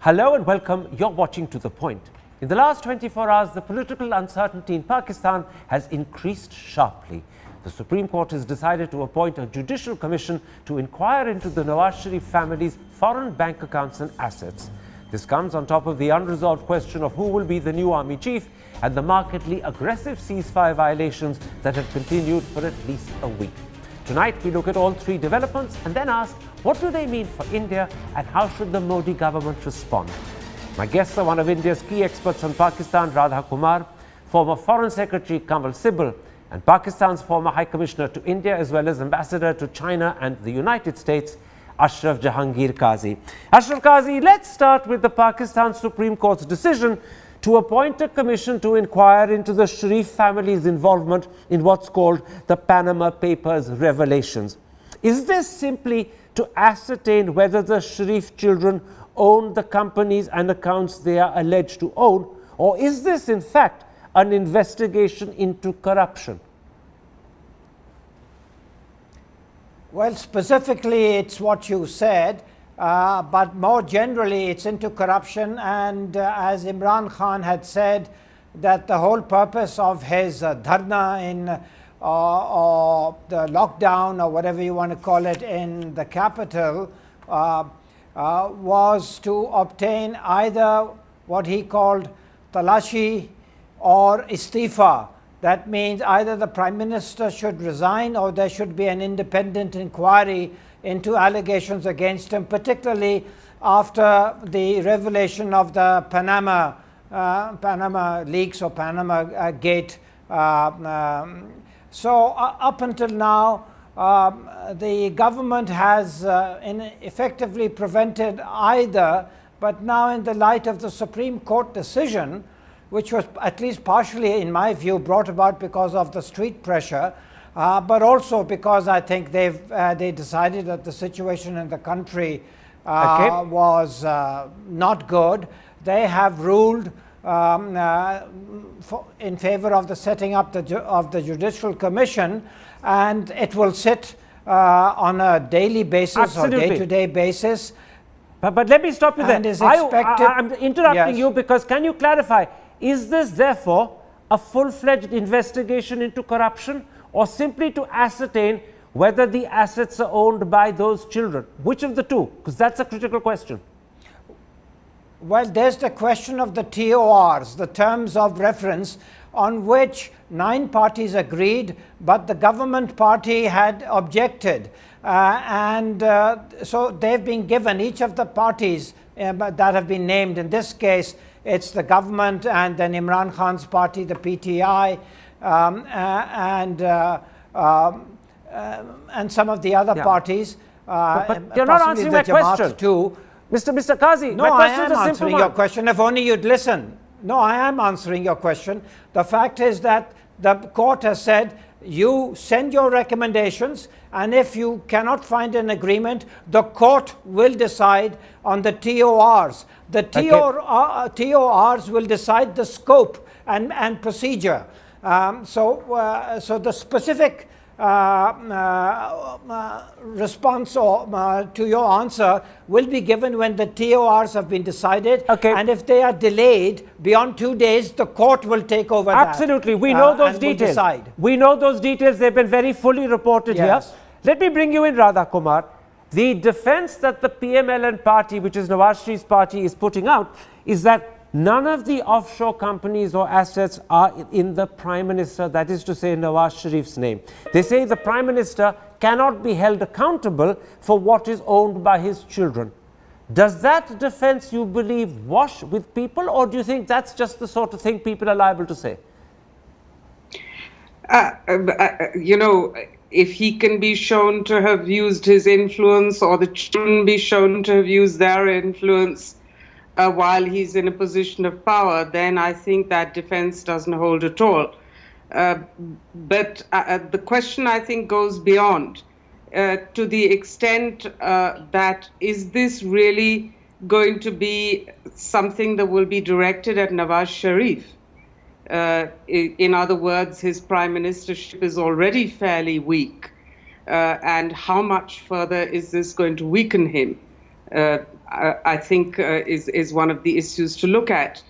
Hello and welcome. You're watching To The Point. In the last 24 hours, the political uncertainty in Pakistan has increased sharply. The Supreme Court has decided to appoint a judicial commission to inquire into the Nawaz Sharif family's foreign bank accounts and assets. This comes on top of the unresolved question of who will be the new army chief and the markedly aggressive ceasefire violations that have continued for at least a week. Tonight, we look at all three developments and then ask, what do they mean for India and how should the Modi government respond? My guests are one of India's key experts on Pakistan, Radha Kumar, former Foreign Secretary Kanwal Sibal, and Pakistan's former High Commissioner to India as well as Ambassador to China and the United States, Ashraf Jahangir Qazi. Ashraf Qazi, let's start with the Pakistan Supreme Court's decision to appoint a commission to inquire into the Sharif family's involvement in what's called the Panama Papers revelations. Is this simply to ascertain whether the Sharif children own the companies and accounts they are alleged to own, or is this in fact an investigation into corruption? Well, specifically, it's what you said, but more generally, it's into corruption. And as Imran Khan had said, that the whole purpose of his dharna in or the lockdown or whatever you want to call it in the capital was to obtain either what he called talashi or istifa. That means either the Prime Minister should resign or there should be an independent inquiry into allegations against him, particularly after the revelation of the Panama leaks or Panama Gate. So up until now, the government has effectively prevented either, but now in the light of the Supreme Court decision, which was at least partially, in my view, brought about because of the street pressure, but also because I think they decided that the situation in the country was not good. They have ruled in favor of the setting up of the Judicial Commission, and it will sit on a daily basis Absolutely. or day-to-day basis. But let me stop you there. I'm interrupting Yes. you because can you clarify, is this therefore a full-fledged investigation into corruption or simply to ascertain whether the assets are owned by those children? Which of the two? Because that's a critical question. Well, there's the question of the TORs, the terms of reference, on which 9 parties agreed, but the government party had objected. So they've been given, each of the parties that have been named, in this case, it's the government and then Imran Khan's party, the PTI, and some of the other parties. But you're not answering my question. Too. Mr. Qazi, No, my I question am is a simple answering one. your question. If only you'd listen. No, I am answering your question. The fact is that the court has said, you send your recommendations, and if you cannot find an agreement, the court will decide on the TORs. The TORs will decide the scope and procedure. So the specific response to your answer will be given when the TORs have been decided. Okay. And if they are delayed beyond 2 days, the court will take over Absolutely. that. We know those details. Will decide. We know those details. They've been very fully reported Yes. here. Let me bring you in, Radha Kumar. The defense that the PMLN party, which is Nawaz Sharif's party, is putting out is that none of the offshore companies or assets are in the Prime Minister, that is to say Nawaz Sharif's name. They say the Prime Minister cannot be held accountable for what is owned by his children. Does that defense, you believe, wash with people, or do you think that's just the sort of thing people are liable to say? If he can be shown to have used his influence, or the children be shown to have used their influence while he's in a position of power, then I think that defense doesn't hold at all. But the question, I think, goes beyond to the extent that is this really going to be something that will be directed at Nawaz Sharif? In other words, his prime ministership is already fairly weak. And how much further is this going to weaken him? I think is one of the issues to look at.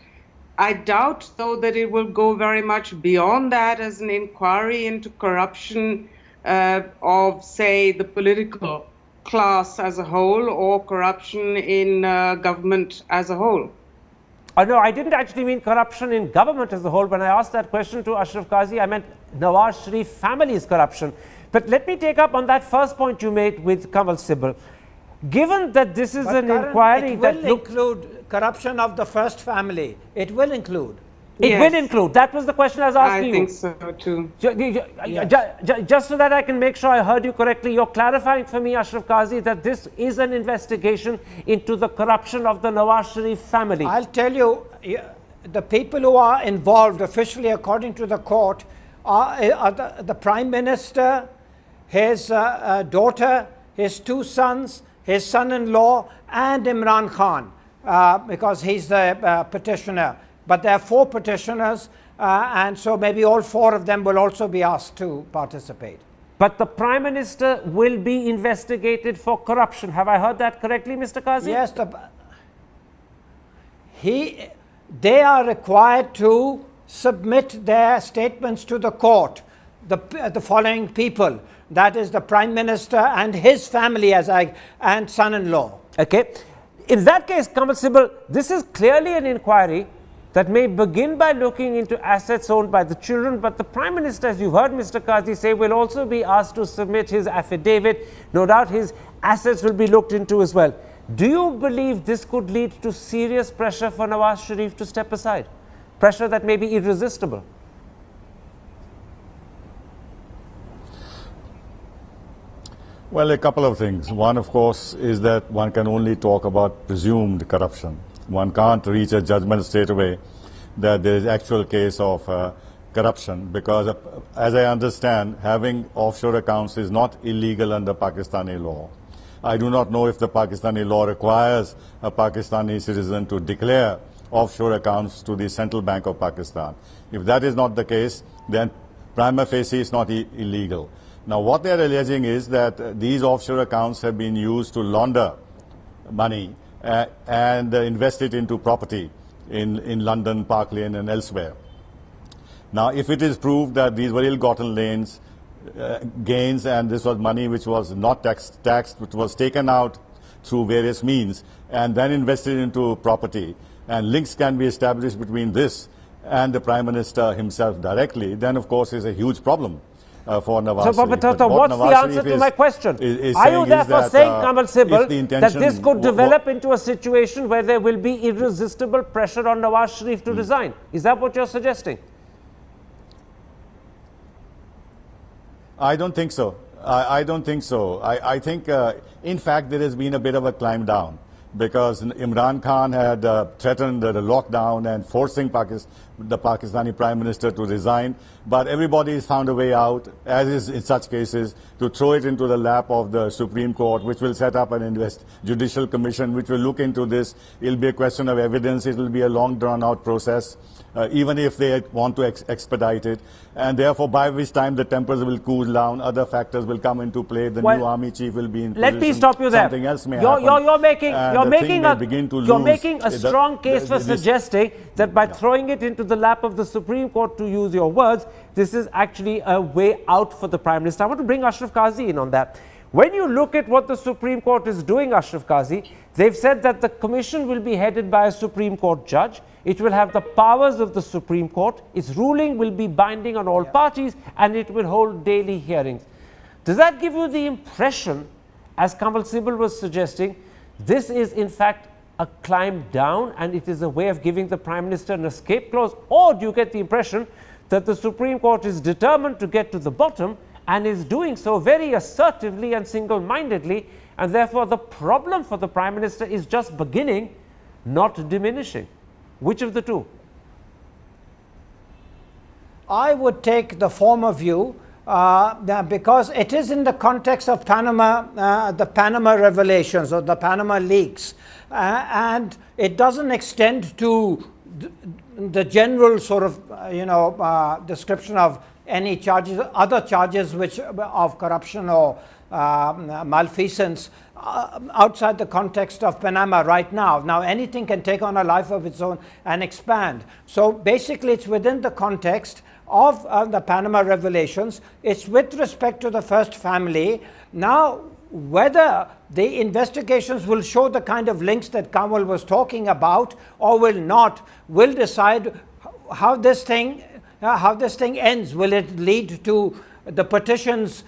I doubt, though, that it will go very much beyond that as an inquiry into corruption of, say, the political class as a whole or corruption in government as a whole. No, I didn't actually mean corruption in government as a whole. When I asked that question to Ashraf Qazi, I meant Nawaz Sharif family's corruption. But let me take up on that first point you made with Kamal Sibal. Given that this is an inquiry that will include corruption of the first family. It will include. It will include. That was the question I was asking you. I think so too. Just so that I can make sure I heard you correctly, you're clarifying for me, Ashraf Qazi, that this is an investigation into the corruption of the Nawaz Sharif family. I'll tell you, the people who are involved officially, according to the court, are the Prime Minister, his daughter, his two sons, his son-in-law, and Imran Khan, because he's the petitioner. But there are 4 petitioners, and so maybe all 4 of them will also be asked to participate. But the Prime Minister will be investigated for corruption. Have I heard that correctly, Mr. Qazi? Yes, they are required to submit their statements to the court, the following people. That is the Prime Minister and his family and son-in-law. Okay. In that case, Kamal Sibal, this is clearly an inquiry that may begin by looking into assets owned by the children, but the Prime Minister, as you've heard Mr. Qazi say, will also be asked to submit his affidavit. No doubt his assets will be looked into as well. Do you believe this could lead to serious pressure for Nawaz Sharif to step aside? Pressure that may be irresistible? Well, a couple of things. One, of course, is that one can only talk about presumed corruption. One can't reach a judgment straight away that there is actual case of corruption, because as I understand, having offshore accounts is not illegal under Pakistani law. I do not know if the Pakistani law requires a Pakistani citizen to declare offshore accounts to the Central Bank of Pakistan. If that is not the case, then prima facie it's not illegal. Now, what they are alleging is that these offshore accounts have been used to launder money and invest it into property in London, Park Lane and elsewhere. Now, if it is proved that these were ill-gotten gains and this was money which was not taxed, which was taken out through various means and then invested into property, and links can be established between this and the Prime Minister himself directly, then of course is a huge problem. For Nawaz Sharif. So, what's the answer to my question? Are you therefore saying, Kamal Sibal, that this could develop into a situation where there will be irresistible pressure on Nawaz Sharif to resign? Is that what you're suggesting? I don't think so. I don't think so. I think, in fact, there has been a bit of a climb down, because Imran Khan had threatened the lockdown and forcing the Pakistani Prime Minister to resign. But everybody has found a way out, as is in such cases, to throw it into the lap of the Supreme Court, which will set up an judicial commission, which will look into this. It will be a question of evidence. It will be a long drawn-out process, even if they want to expedite it. And therefore, by which time the tempers will cool down, other factors will come into play. The new army chief will be in position. Let me stop you there. Something else may happen. You're making a strong case for suggesting that by throwing it into the lap of the Supreme Court, to use your words, this is actually a way out for the Prime Minister. I want to bring Ashraf Qazi in on that. When you look at what the Supreme Court is doing, Ashraf Qazi, they've said that the commission will be headed by a Supreme Court judge. It will have the powers of the Supreme Court. Its ruling will be binding on all parties, and it will hold daily hearings. Does that give you the impression, as Kamal Sibal was suggesting, this is in fact a climb down and it is a way of giving the Prime Minister an escape clause? Or do you get the impression that the Supreme Court is determined to get to the bottom and is doing so very assertively and single-mindedly, and therefore the problem for the Prime Minister is just beginning, not diminishing? Which of the two? I would take the former view, because it is in the context of Panama, the Panama revelations or the Panama leaks, and it doesn't extend to the general sort of description of any charges, other charges which of corruption or malfeasance outside the context of Panama right now. Now anything can take on a life of its own and expand. So basically it's within the context of the Panama revelations. It's with respect to the first family. Now whether the investigations will show the kind of links that Kamal was talking about or will not, will decide how this thing ends. Will it lead to the petitions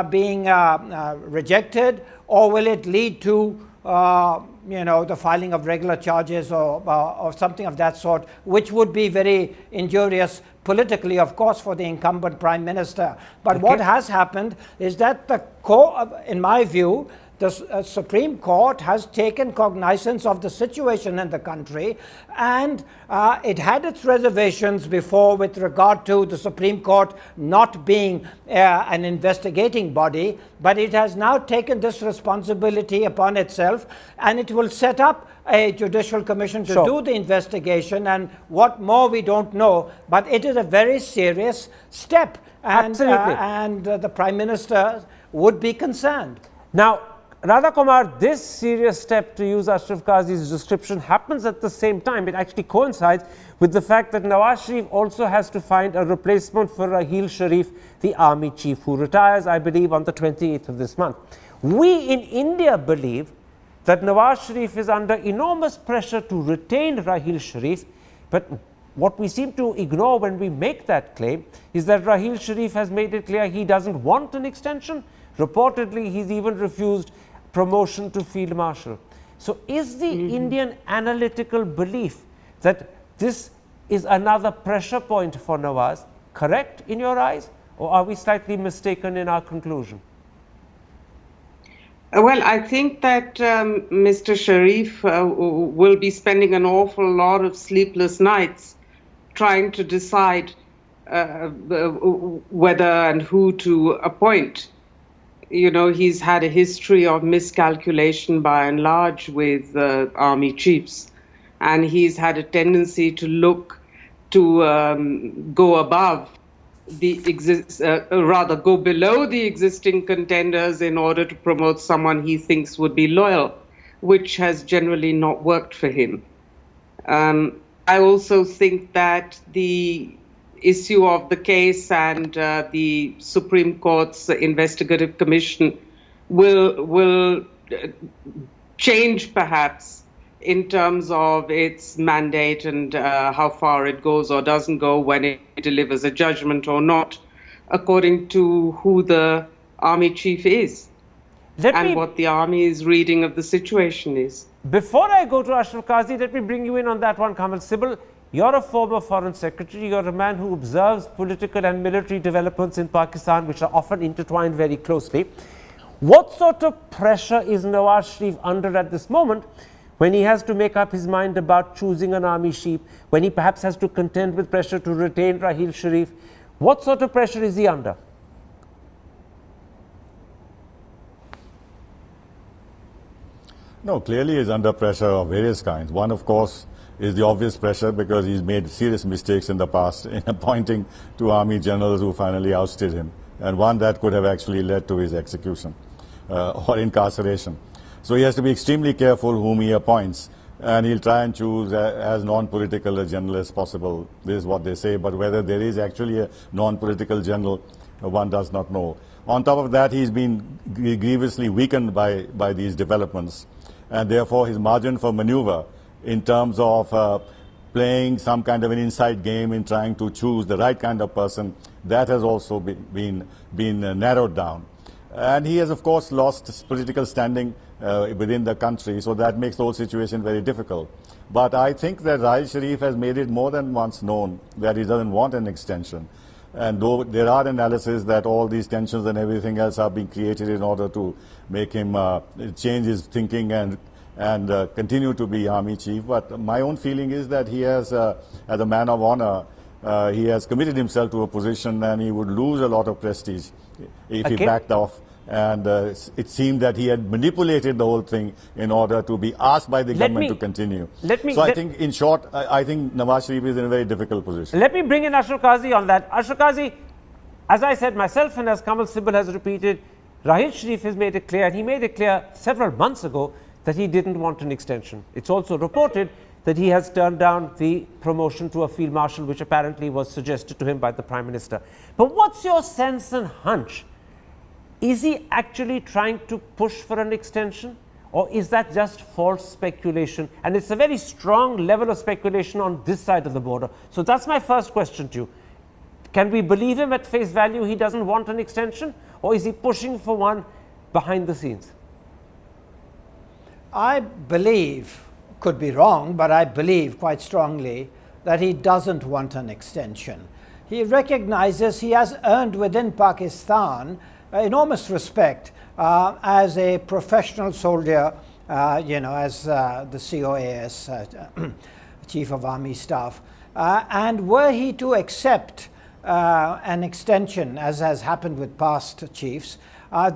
being rejected, or will it lead to the filing of regular charges or something of that sort, which would be very injurious politically, of course, for the incumbent Prime Minister. But what has happened is that in my view, the Supreme Court has taken cognizance of the situation in the country, and it had its reservations before with regard to the Supreme Court not being an investigating body, but it has now taken this responsibility upon itself, and it will set up a judicial commission to do the investigation, and what more we don't know, but it is a very serious step, and the Prime Minister would be concerned. Now, Radha Kumar, this serious step, to use Ashraf Qazi's description, happens at the same time. It actually coincides with the fact that Nawaz Sharif also has to find a replacement for Raheel Sharif, the army chief, who retires, I believe, on the 28th of this month. We in India believe that Nawaz Sharif is under enormous pressure to retain Raheel Sharif, but what we seem to ignore when we make that claim is that Raheel Sharif has made it clear he doesn't want an extension. Reportedly, he's even refused promotion to Field Marshal. So is the Indian analytical belief that this is another pressure point for Nawaz correct in your eyes, or are we slightly mistaken in our conclusion? Well, I think that Mr. Sharif will be spending an awful lot of sleepless nights trying to decide whether and who to appoint. You know, he's had a history of miscalculation by and large with army chiefs, and he's had a tendency to look to go above go below the existing contenders in order to promote someone he thinks would be loyal, which has generally not worked for him. I also think that the issue of the case and the Supreme Court's investigative commission will change perhaps in terms of its mandate and how far it goes or doesn't go when it delivers a judgment or not, according to who the army chief is and what the army's reading of the situation is. Before I go to Ashraf Qazi, let me bring you in on that one, Kamal Sibal. You're a former foreign secretary. You're a man who observes political and military developments in Pakistan, which are often intertwined very closely. What sort of pressure is Nawaz Sharif under at this moment when he has to make up his mind about choosing an army chief, when he perhaps has to contend with pressure to retain Raheel Sharif? What sort of pressure is he under? No, clearly he's under pressure of various kinds. One, of course, is the obvious pressure because he's made serious mistakes in the past in appointing two army generals who finally ousted him, and one that could have actually led to his execution or incarceration. So he has to be extremely careful whom he appoints, and he'll try and choose as non-political a general as possible. This is what they say, but whether there is actually a non-political general, one does not know. On top of that, he's been grievously weakened by these developments, and therefore his margin for maneuver in terms of playing some kind of an inside game in trying to choose the right kind of person, that has also been narrowed down. And he has, of course, lost his political standing within the country, so that makes the whole situation very difficult. But I think that Raheel Sharif has made it more than once known that he doesn't want an extension. And though there are analyses that all these tensions and everything else are being created in order to make him change his thinking and continue to be army chief, but my own feeling is that he has, as a man of honor, he has committed himself to a position, and he would lose a lot of prestige if he backed off. And it seemed that he had manipulated the whole thing in order to be asked by the government to continue. So I think, in short, I think Nawaz Sharif is in a very difficult position. Let me bring in Ashraf Qazi on that. Ashraf Qazi, as I said myself and as Kamal Sibal has repeated, Rahil Sharif has made it clear, and he made it clear several months ago, that he didn't want an extension. It's also reported that he has turned down the promotion to a field marshal, which apparently was suggested to him by the Prime Minister. But what's your sense and hunch? Is he actually trying to push for an extension, or is that just false speculation? And it's a very strong level of speculation on this side of the border. So that's my first question to you. Can we believe him at face value he doesn't want an extension, or is he pushing for one behind the scenes? I believe, could be wrong, but I believe quite strongly that he doesn't want an extension. He recognizes he has earned within Pakistan enormous respect as a professional soldier, as the COAS, Chief of Army Staff. And were he to accept an extension, as has happened with past chiefs,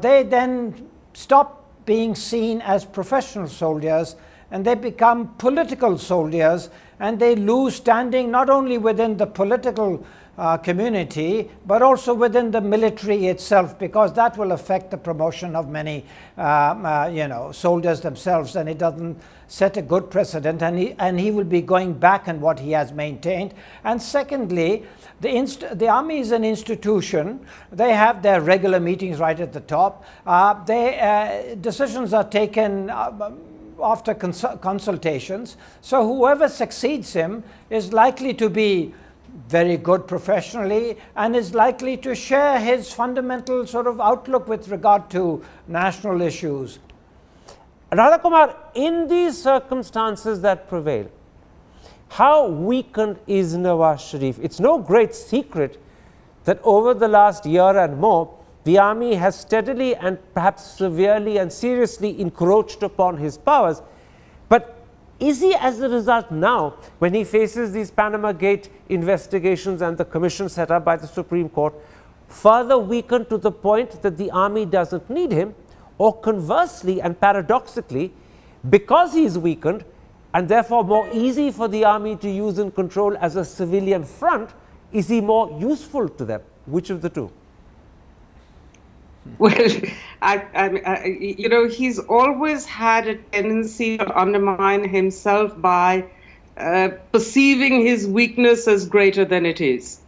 they then stop being seen as professional soldiers, and they become political soldiers, and they lose standing not only within the political community, but also within the military itself, because that will affect the promotion of many soldiers themselves, and it doesn't set a good precedent, and he will be going back on what he has maintained. And secondly, the army is an institution. They have their regular meetings right at the top. Decisions are taken after consultations. So whoever succeeds him is likely to be very good professionally, and is likely to share his fundamental sort of outlook with regard to national issues. Radha Kumar, in these circumstances that prevail, how weakened is Nawaz Sharif? It's no great secret that over the last year and more, the army has steadily and perhaps severely and seriously encroached upon his powers. But is he, as a result now, when he faces these Panama Gate investigations and the commission set up by the Supreme Court, further weakened to the point that the army doesn't need him? Or conversely and paradoxically, because he is weakened and therefore more easy for the army to use and control as a civilian front, is he more useful to them? Which of the two? Well, he's always had a tendency to undermine himself by perceiving his weakness as greater than it is.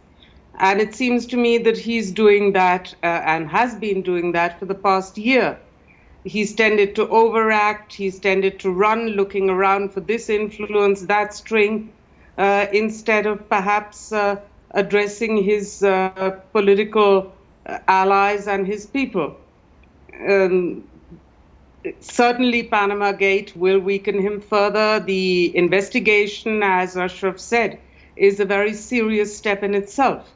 And it seems to me that he's doing that and has been doing that for the past year. He's tended to overact, he's tended to run looking around for this influence, that string, instead of perhaps addressing his political allies and his people. Certainly Panama Gate will weaken him further. The investigation, as Ashraf said, is a very serious step in itself.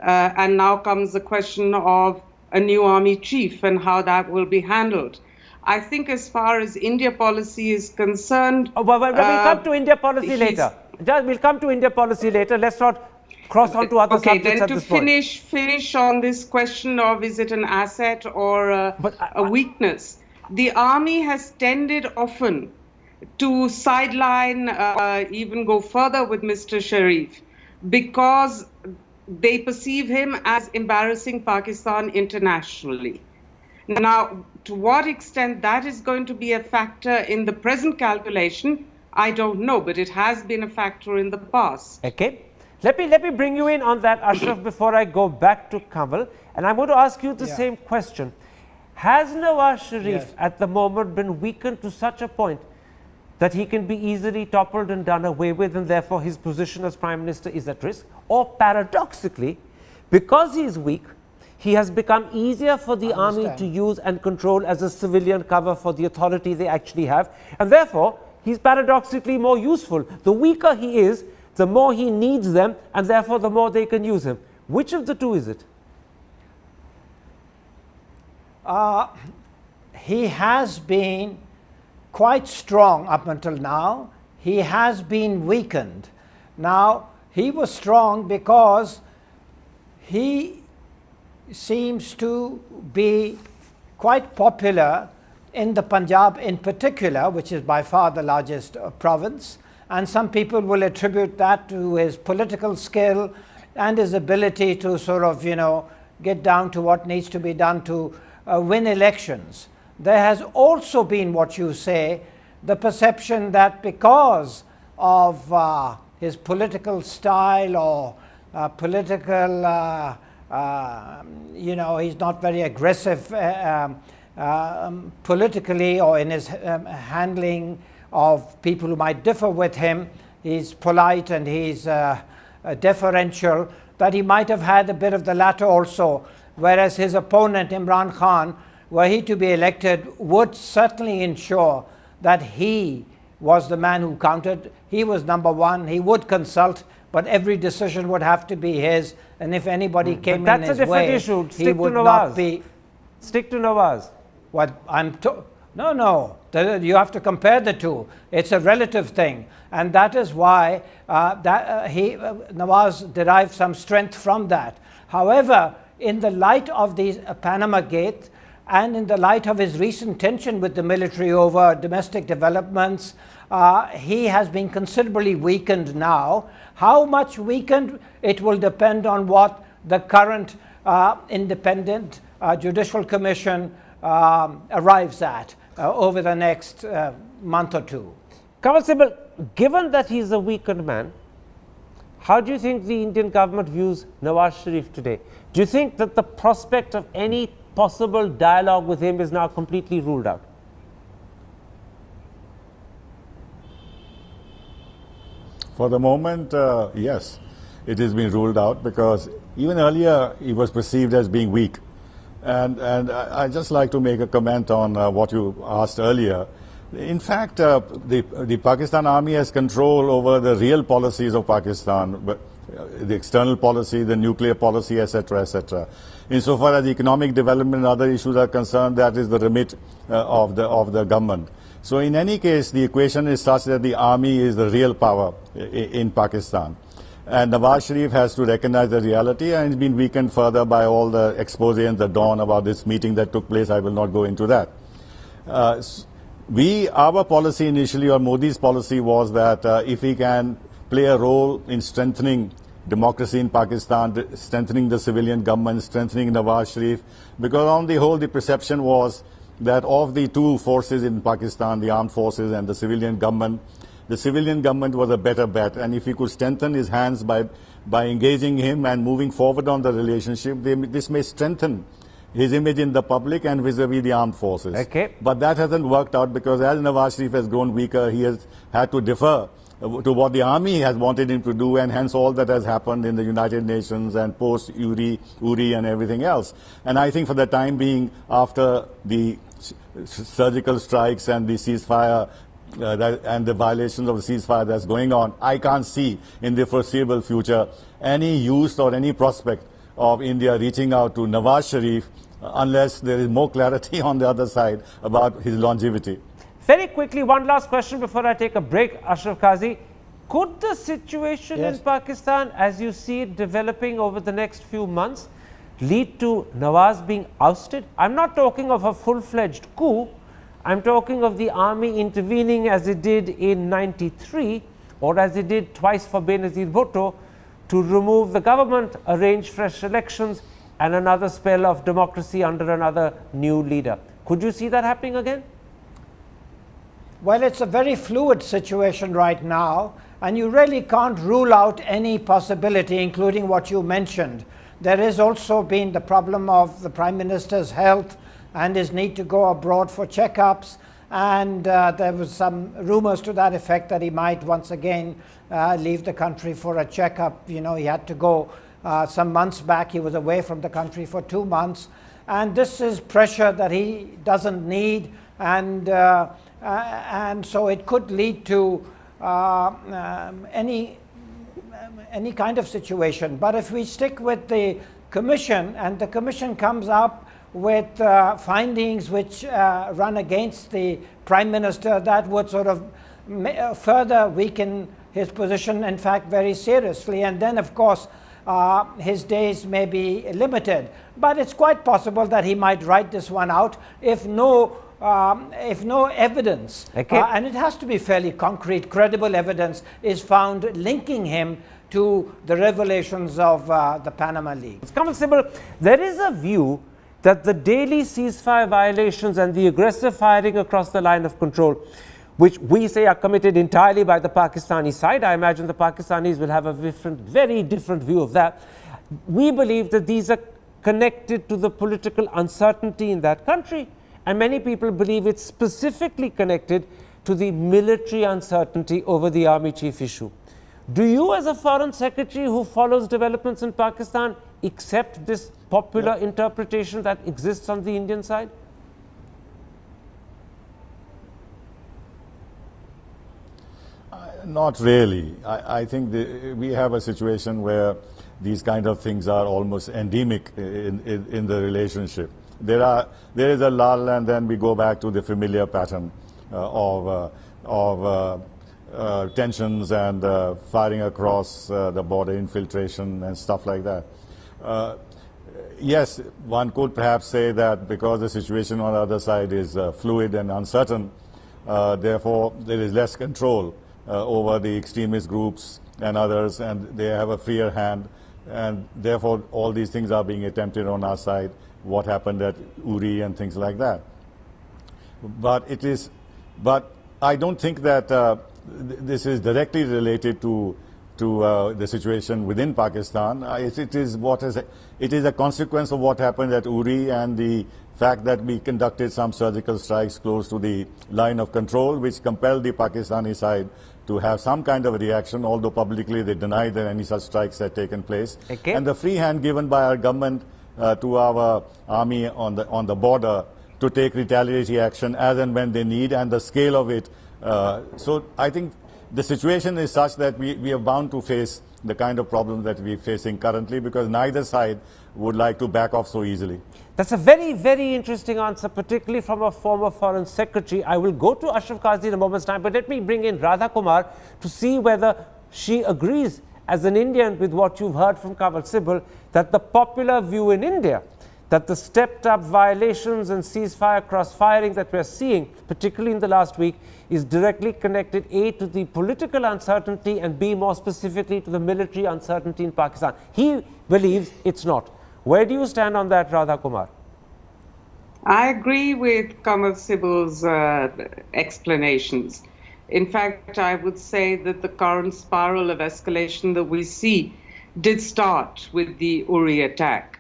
And now comes the question of a new army chief and how that will be handled. I think as far as India policy is concerned... we'll come to India policy later. We'll come to India policy later. Let's not cross on to other subjects at this point. Okay, then to finish on this question of is it an asset or a weakness, the army has tended often to sideline, even go further with Mr. Sharif, because they perceive him as embarrassing Pakistan internationally. Now, to what extent that is going to be a factor in the present calculation, I don't know, but it has been a factor in the past. Okay. Let me bring you in on that, Ashraf, before I go back to Kamal. And I'm going to ask you the same question. Has Nawaz Sharif at the moment been weakened to such a point that he can be easily toppled and done away with, and therefore his position as Prime Minister is at risk? Or paradoxically, because he is weak, he has become easier for the army to use and control as a civilian cover for the authority they actually have, and therefore he's paradoxically more useful. The weaker he is, the more he needs them, and therefore the more they can use him. Which of the two is it? He has been quite strong up until now. He has been weakened. Now, he was strong because he seems to be quite popular in the Punjab in particular, which is by far the largest province. And some people will attribute that to his political skill and his ability to sort of, get down to what needs to be done to win elections. There has also been, what you say, the perception that because of his political style or political, he's not very aggressive politically or in his handling of people who might differ with him. He's polite and he's deferential, that he might have had a bit of the latter also, whereas his opponent Imran Khan, were he to be elected, would certainly ensure that he was the man who counted. He was number one. He would consult, but every decision would have to be his. And if anybody came in his way, issue. He would not be. Stick to Nawaz. What no. You have to compare the two. It's a relative thing, and that is why Nawaz derived some strength from that. However, in the light of the Panama Gate, and in the light of his recent tension with the military over domestic developments, he has been considerably weakened now. How much weakened? It will depend on what the current independent judicial commission arrives at over the next month or two. Kamal Sibal, given that he is a weakened man, how do you think the Indian government views Nawaz Sharif today? Do you think that the prospect of any possible dialogue with him is now completely ruled out? For the moment, yes, it has been ruled out, because even earlier he was perceived as being weak. And I'd just like to make a comment on what you asked earlier. In fact, the Pakistan Army has control over the real policies of Pakistan, the external policy, the nuclear policy, etc., etc. Insofar as economic development and other issues are concerned, that is the remit of the government. So in any case, the equation is such that the army is the real power in Pakistan. And Nawaz Sharif has to recognize the reality, and it's been weakened further by all the expose and the dawn about this meeting that took place. I will not go into that. Our policy initially, or Modi's policy, was that if he can play a role in strengthening democracy in Pakistan, strengthening the civilian government, strengthening Nawaz Sharif, because on the whole the perception was that of the two forces in Pakistan, the armed forces and the civilian government was a better bet, and if he could strengthen his hands by engaging him and moving forward on the relationship, this may strengthen his image in the public and vis-a-vis the armed forces. Okay. But that hasn't worked out, because as Nawaz Sharif has grown weaker, he has had to defer to what the army has wanted him to do, and hence all that has happened in the United Nations and post-Uri and everything else. And I think for the time being, after the surgical strikes and the ceasefire and the violations of the ceasefire that's going on, I can't see in the foreseeable future any use or any prospect of India reaching out to Nawaz Sharif unless there is more clarity on the other side about his longevity. Very quickly, one last question before I take a break, Ashraf Qazi. Could the situation in Pakistan, as you see it developing over the next few months, lead to Nawaz being ousted? I'm not talking of a full-fledged coup. I'm talking of the army intervening as it did in '93, or as it did twice for Benazir Bhutto, to remove the government, arrange fresh elections, and another spell of democracy under another new leader. Could you see that happening again? Well, it's a very fluid situation right now, and you really can't rule out any possibility, including what you mentioned. There has also been the problem of the Prime Minister's health and his need to go abroad for checkups, and there was some rumors to that effect that he might once again leave the country for a checkup. You know, he had to go some months back. He was away from the country for 2 months, and this is pressure that he doesn't need, and so it could lead to any kind of situation. But if we stick with the commission, and the commission comes up with findings which run against the Prime Minister, that would sort of further weaken his position, in fact, very seriously. And then, of course, his days may be limited. But it's quite possible that he might write this one out if no evidence, and it has to be fairly concrete, credible evidence, is found linking him to the revelations of the Panama Leaks. Kamal Sibal, there is a view that the daily ceasefire violations and the aggressive firing across the line of control, which we say are committed entirely by the Pakistani side — I imagine the Pakistanis will have a very different view of that — we believe that these are connected to the political uncertainty in that country. And many people believe it's specifically connected to the military uncertainty over the army chief issue. Do you, as a foreign secretary who follows developments in Pakistan, accept this popular interpretation that exists on the Indian side? Not really. I think we have a situation where these kind of things are almost endemic in the relationship. There is a lull, and then we go back to the familiar pattern of tensions and firing across the border, infiltration and stuff like that. Yes, one could perhaps say that because the situation on the other side is fluid and uncertain, therefore there is less control over the extremist groups and others, and they have a freer hand, and therefore all these things are being attempted on our side. What happened at Uri and things like that. But I don't think that this is directly related to the situation within Pakistan. It is a consequence of what happened at Uri and the fact that we conducted some surgical strikes close to the line of control, which compelled the Pakistani side to have some kind of a reaction, although publicly they denied that any such strikes had taken place. Okay. And the free hand given by our government to our army on the border to take retaliatory action as and when they need, and the scale of it. So I think the situation is such that we are bound to face the kind of problems that we're facing currently, because neither side would like to back off so easily. That's a very interesting answer, particularly from a former foreign secretary. I will go to Ashraf Qazi in a moment's time, but let me bring in Radha Kumar to see whether she agrees, as an Indian, with what you've heard from Kanwal Sibal, that the popular view in India, that the stepped up violations and ceasefire cross-firing that we're seeing, particularly in the last week, is directly connected, A, to the political uncertainty, and B, more specifically, to the military uncertainty in Pakistan. He believes it's not. Where do you stand on that, Radha Kumar? I agree with Kanwal Sibal's explanations. In fact, I would say that the current spiral of escalation that we see did start with the Uri attack.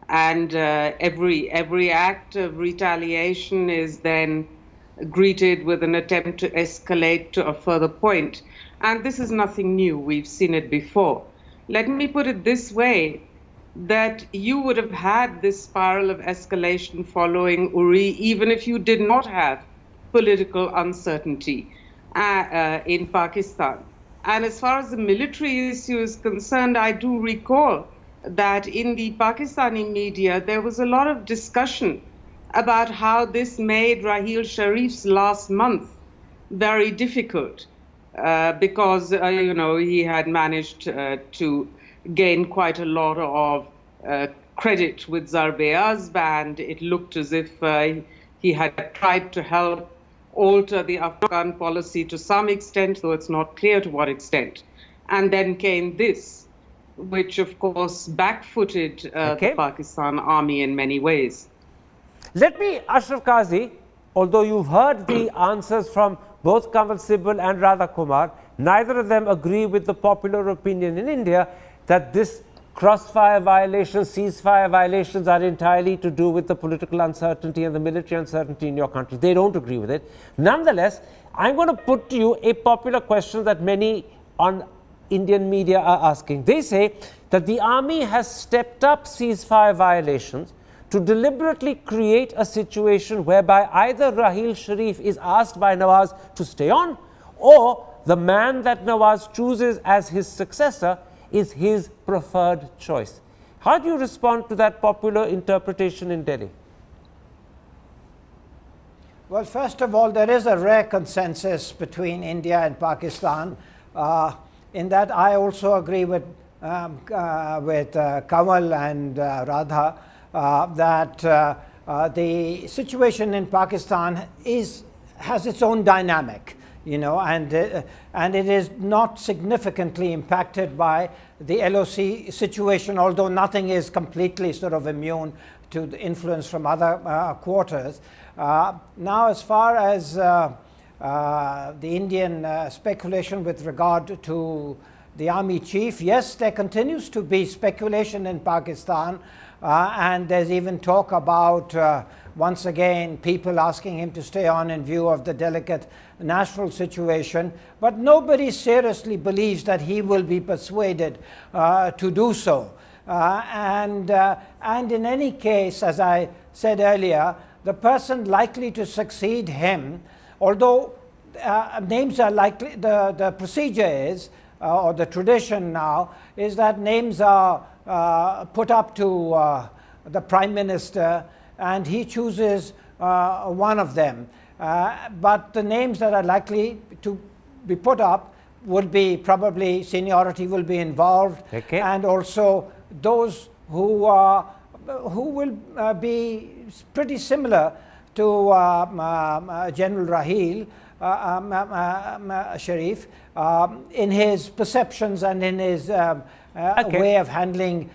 And every act of retaliation is then greeted with an attempt to escalate to a further point. And this is nothing new. We've seen it before. Let me put it this way, that you would have had this spiral of escalation following Uri even if you did not have political uncertainty in Pakistan. And as far as the military issue is concerned, I do recall that in the Pakistani media, there was a lot of discussion about how this made Raheel Sharif's last month very difficult because, he had managed to gain quite a lot of credit with Zarbe-Azb, and it looked as if he had tried to help alter the Afghan policy to some extent, though it's not clear to what extent. And then came this, which of course backfooted the Pakistan army in many ways. Let me, Ashraf Qazi, although you've heard the answers from both Kanwal Sibal and Radha Kumar, neither of them agree with the popular opinion in India that this crossfire violations, ceasefire violations are entirely to do with the political uncertainty and the military uncertainty in your country. They don't agree with it. Nonetheless, I'm going to put to you a popular question that many on Indian media are asking. They say that the army has stepped up ceasefire violations to deliberately create a situation whereby either Raheel Sharif is asked by Nawaz to stay on, or the man that Nawaz chooses as his successor is his preferred choice. How do you respond to that popular interpretation in Delhi? Well, first of all, there is a rare consensus between India and Pakistan in that I also agree with Kanwal and Radha that the situation in Pakistan has its own dynamic, and it is not significantly impacted by the LOC situation, although nothing is completely sort of immune to the influence from other quarters. Now, as far as the Indian speculation with regard to the army chief, yes, there continues to be speculation in Pakistan, and there's even talk about once again people asking him to stay on in view of the delicate national situation, but nobody seriously believes that he will be persuaded to do so. And in any case, as I said earlier, the person likely to succeed him, although names are likely, the procedure is, or the tradition now, is that names are put up to the Prime Minister and he chooses one of them. But the names that are likely to be put up would be probably seniority will be involved, okay, and also those who will be pretty similar to General Rahil Sharif in his perceptions and in his way of handling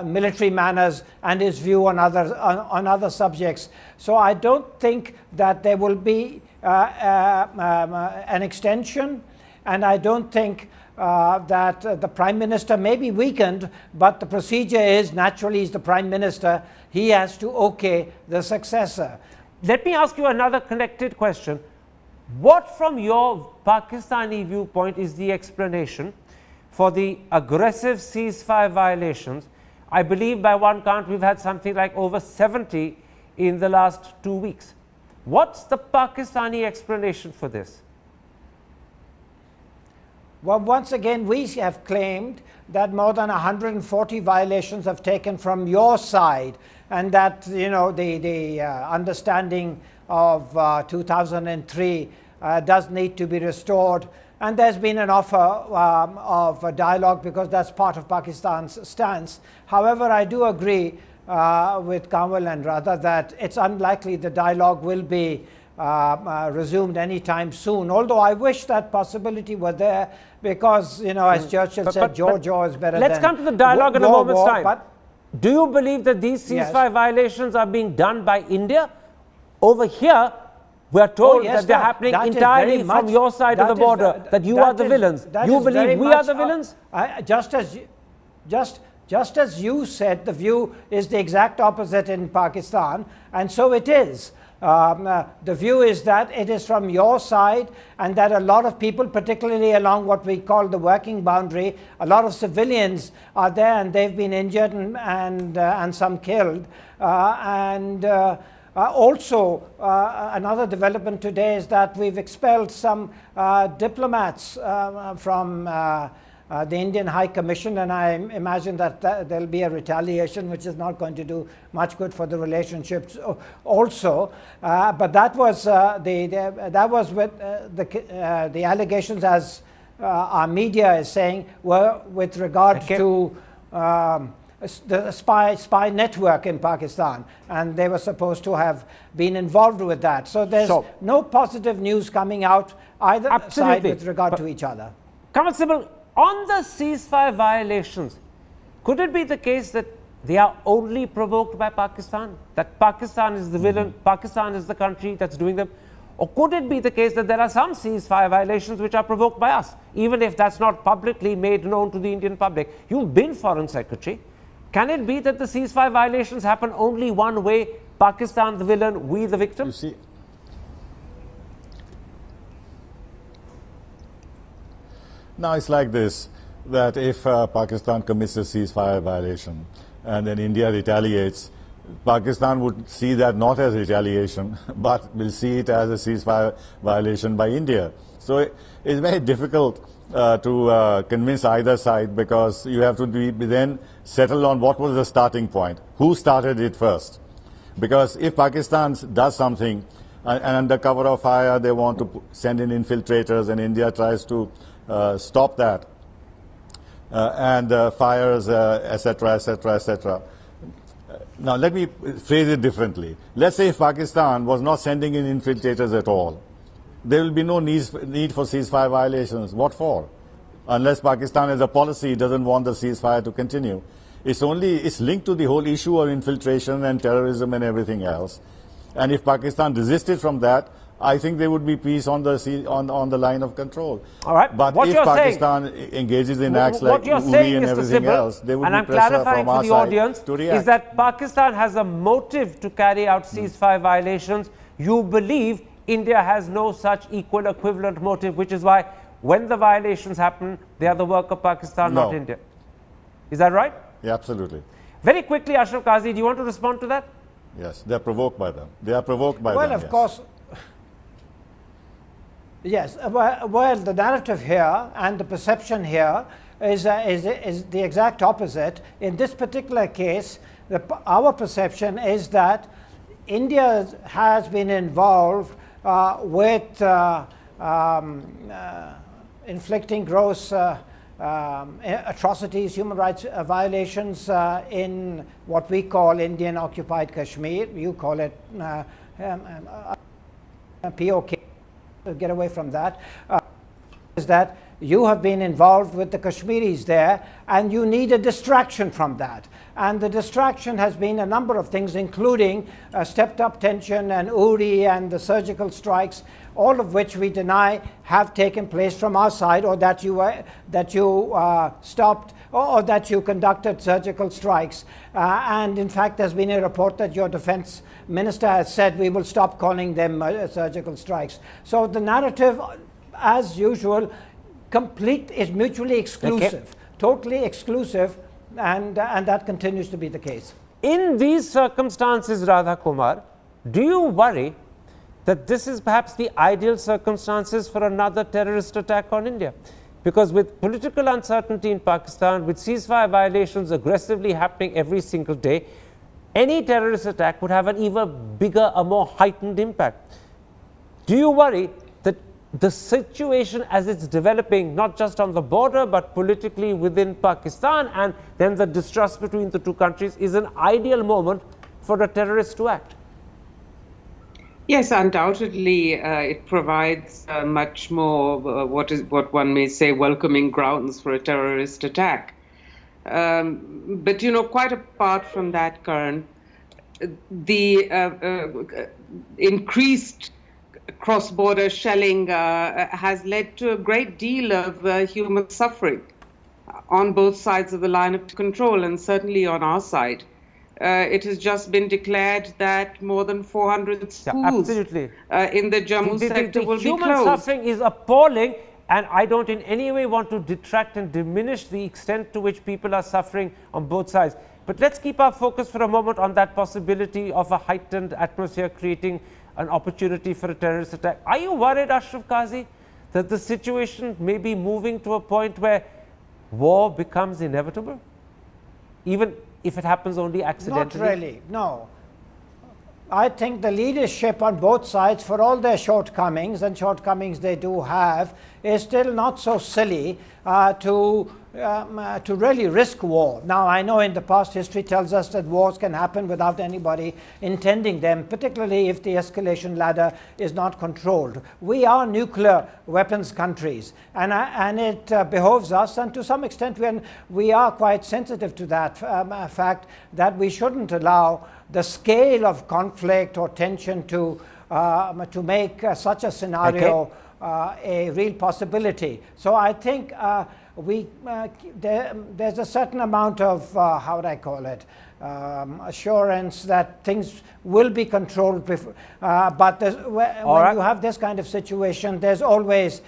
military manners and his view on other subjects. So I don't think that there will be an extension, and I don't think that the Prime Minister may be weakened, but the procedure is naturally he's the Prime Minister. He has to okay the successor. Let me ask you another connected question. What, from your Pakistani viewpoint, is the explanation for the aggressive ceasefire violations? I believe by one count we've had something like over 70 in the last 2 weeks. What's the Pakistani explanation for this? Well, once again, we have claimed that more than 140 violations have taken from your side, and that, you know, the understanding of 2003 does need to be restored. And there's been an offer of a dialogue, because that's part of Pakistan's stance. However, I do agree with Kanwal and Radha that it's unlikely the dialogue will be resumed anytime soon, although I wish that possibility were there, because, you know, as Churchill said, jaw is better than let's come to the dialogue in a moment's time. But do you believe that these ceasefire violations are being done by India? Over here, we are told that they're happening entirely from your side of the border, that you are the villains. You believe we are the villains? Just as you said, the view is the exact opposite in Pakistan, and so it is. The view is that it is from your side, and that a lot of people, particularly along what we call the working boundary, a lot of civilians are there, and they've been injured and some killed. Also, another development today is that we've expelled some diplomats from the Indian High Commission, and I imagine that there'll be a retaliation which is not going to do much good for the relationships also. But that was with the allegations, as our media is saying, were with regard to the spy network in Pakistan, and they were supposed to have been involved with that. So there's no positive news coming out either side with regard to each other. Kamal Sibal, on the ceasefire violations, could it be the case that they are only provoked by Pakistan? That Pakistan is the villain, Pakistan is the country that's doing them? Or could it be the case that there are some ceasefire violations which are provoked by us, even if that's not publicly made known to the Indian public? You've been Foreign Secretary. Can it be that the ceasefire violations happen only one way? Pakistan the villain, we the victim? You see, now it's like this, that if Pakistan commits a ceasefire violation and then India retaliates, Pakistan would see that not as retaliation, but will see it as a ceasefire violation by India. So it's very difficult to convince either side, because you have to then settle on what was the starting point. Who started it first? Because if Pakistan does something and under cover of fire they want to send in infiltrators, and India tries to stop that and fires, etc., etc., etc. Now let me phrase it differently. Let's say if Pakistan was not sending in infiltrators at all, there will be no need for ceasefire violations. What for? Unless Pakistan as a policy doesn't want the ceasefire to continue. It's linked to the whole issue of infiltration and terrorism and everything else. And if Pakistan desisted from that, I think there would be peace on the line of control. All right. But what if Pakistan engages in acts like Uri and everything else, there would be pressure from our side to react. Is that Pakistan has a motive to carry out ceasefire violations. You believe India has no such equal equivalent motive, which is why when the violations happen, they are the work of Pakistan, not India. Is that right? Yeah, absolutely. Very quickly, Ashraf Qazi, do you want to respond to that? Yes, they are provoked by them. They are provoked by them. Well, of course. Yes, well, the narrative here and the perception here is the exact opposite. In this particular case, our perception is that India has been involved with inflicting gross atrocities, human rights violations in what we call Indian occupied Kashmir. You call it POK. Get away from that. Is that you have been involved with the Kashmiris there and you need a distraction from that. And the distraction has been a number of things, including stepped up tension and Uri and the surgical strikes, all of which we deny have taken place from our side, or that you stopped or that you conducted surgical strikes. And in fact, there's been a report that your defense minister has said we will stop calling them surgical strikes. So the narrative, as usual, is mutually exclusive, totally exclusive, and that continues to be the case. In these circumstances, Radha Kumar, do you worry that this is perhaps the ideal circumstances for another terrorist attack on India? Because with political uncertainty in Pakistan, with ceasefire violations aggressively happening every single day, any terrorist attack would have an even bigger, a more heightened impact. Do you worry that the situation as it's developing, not just on the border, but politically within Pakistan, and then the distrust between the two countries, is an ideal moment for a terrorist to act? Yes, undoubtedly, it provides much more what one may say welcoming grounds for a terrorist attack. But quite apart from that, Karan, the increased cross-border shelling has led to a great deal of human suffering on both sides of the line of control, and certainly on our side. It has just been declared that more than 400 schools in the Jammu sector will be closed. Human suffering is appalling, and I don't in any way want to detract and diminish the extent to which people are suffering on both sides. But let's keep our focus for a moment on that possibility of a heightened atmosphere creating an opportunity for a terrorist attack. Are you worried, Ashraf Qazi, that the situation may be moving to a point where war becomes inevitable? Even if it happens only accidentally? Not really, no. I think the leadership on both sides, for all their shortcomings, and shortcomings they do have, is still not so silly to really risk war. Now, I know in the past history tells us that wars can happen without anybody intending them, particularly if the escalation ladder is not controlled. We are nuclear weapons countries, and it behoves us, and to some extent we are quite sensitive to that fact, that we shouldn't allow the scale of conflict or tension to make such a scenario a real possibility. So I think there's a certain amount of, how would I call it, assurance that things will be controlled. But when you have this kind of situation, there's always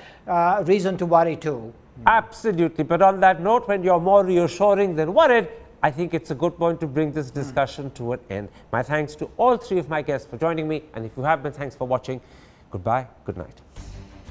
reason to worry too. Absolutely. But on that note, when you're more reassuring than worried, I think it's a good point to bring this discussion to an end. My thanks to all three of my guests for joining me. And if you have been, thanks for watching. Goodbye. Good night.